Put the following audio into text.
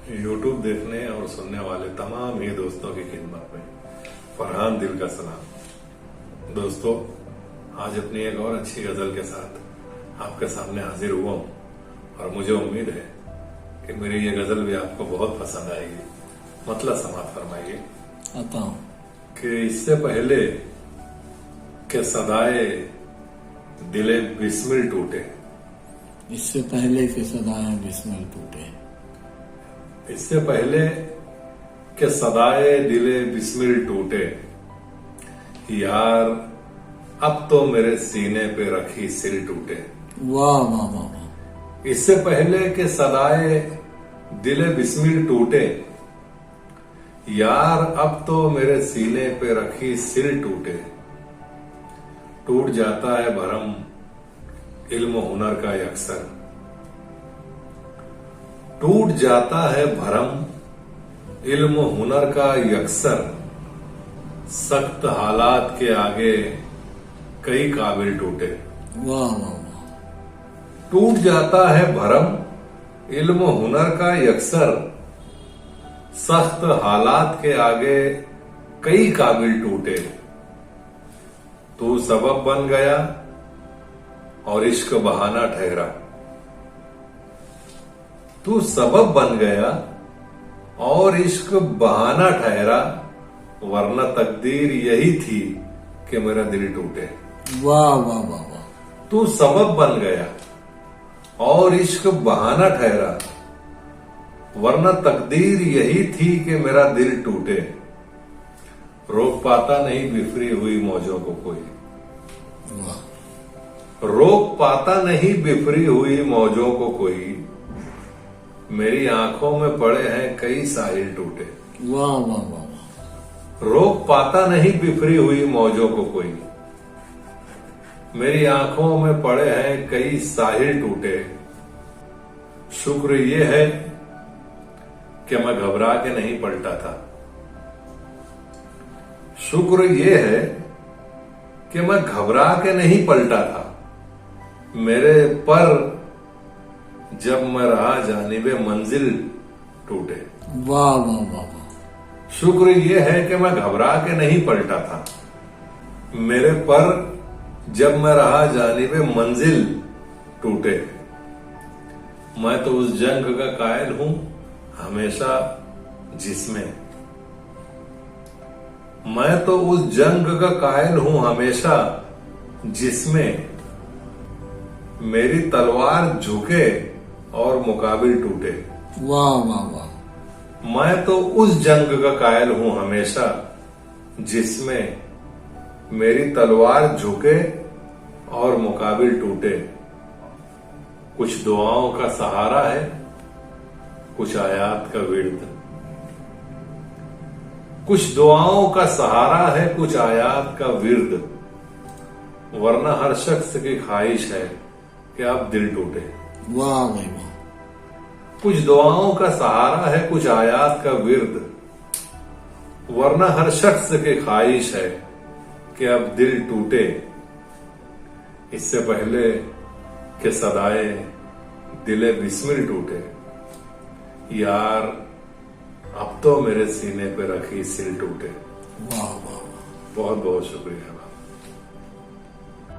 YouTube देखने और सुनने वाले तमाम ही दोस्तों की खिदमत में फरहान दिल का सलाम। दोस्तों, आज अपनी एक और अच्छी गजल के साथ आपके सामने हाजिर हुआ हूं और मुझे उम्मीद है कि मेरी ये गजल भी आपको बहुत पसंद आएगी। मतलब समाप्त फरमाइए आता हूं कि इससे पहले के सदाए दिले बिस्मिल टूटे, इससे पहले के सदाएं बिस्मिल टूटे, इससे पहले के सदाए दिले बिस्मिल टूटे, यार अब तो मेरे सीने पे रखी सिल टूटे। वाह वाह वाह वाह। इससे पहले के सदाए दिले बिस्मिल टूटे, यार अब तो मेरे सीने पे रखी सिल टूटे। टूट जाता है भरम इल्म हुनर का अक्सर, टूट जाता है भरम इल्म हुनर का अक्सर, सख्त हालात के आगे कई काबिल टूटे। वाह वाह वाह। टूट जाता है भरम इल्म हुनर का अक्सर, सख्त हालात के आगे कई काबिल टूटे। तू सबब बन गया और इश्क बहाना ठहरा, तू सबब बन गया और इश्क बहाना ठहरा, वरना तकदीर यही थी कि मेरा दिल टूटे। वाह वाह वाह वाह। तू सबब बन गया और इश्क बहाना ठहरा, वरना तकदीर यही थी कि मेरा दिल टूटे। रोक पाता नहीं बिफरी हुई मौजों को कोई, रोक पाता नहीं बिफरी हुई मौजों को कोई, मेरी आंखों में पड़े हैं कई साहिल टूटे। वाह वाह वाह वाह। रोक पाता नहीं बिफरी हुई मौजों को कोई, मेरी आंखों में पड़े हैं कई साहिल टूटे। शुक्र ये है कि मैं घबरा के नहीं पलटा था, शुक्र ये है कि मैं घबरा के नहीं पलटा था। मेरे पर जब मैं रहा जानिबे मंजिल टूटे। वाह वाह वाह वाह। शुक्र ये है कि मैं घबरा के नहीं पलटा था, मेरे पर जब मैं रहा जानिबे मंजिल टूटे। मैं तो उस जंग का कायल हूं हमेशा जिसमें, मैं तो उस जंग का कायल हूं हमेशा जिसमें मेरी तलवार झुके और मुकाबिल टूटे। वाह वाह वाह। मैं तो उस जंग का कायल हूं हमेशा जिसमें मेरी तलवार झुके और मुकाबिल टूटे। कुछ दुआओं का सहारा है, कुछ आयात का विर्द, कुछ दुआओं का सहारा है, कुछ आयात का विर्द, वरना हर शख्स की ख्वाहिश है कि अब दिल टूटे। वाह भाई वाह। कुछ दुआओं का सहारा है, कुछ आयात का विर्द, वरना हर शख्स की ख्वाहिश है कि अब दिल टूटे। इससे पहले कि सदाए दिले बिस्मिल टूटे, यार अब तो मेरे सीने पे रखी सिल टूटे। वाह वाह वाह। बहुत बहुत शुक्रिया।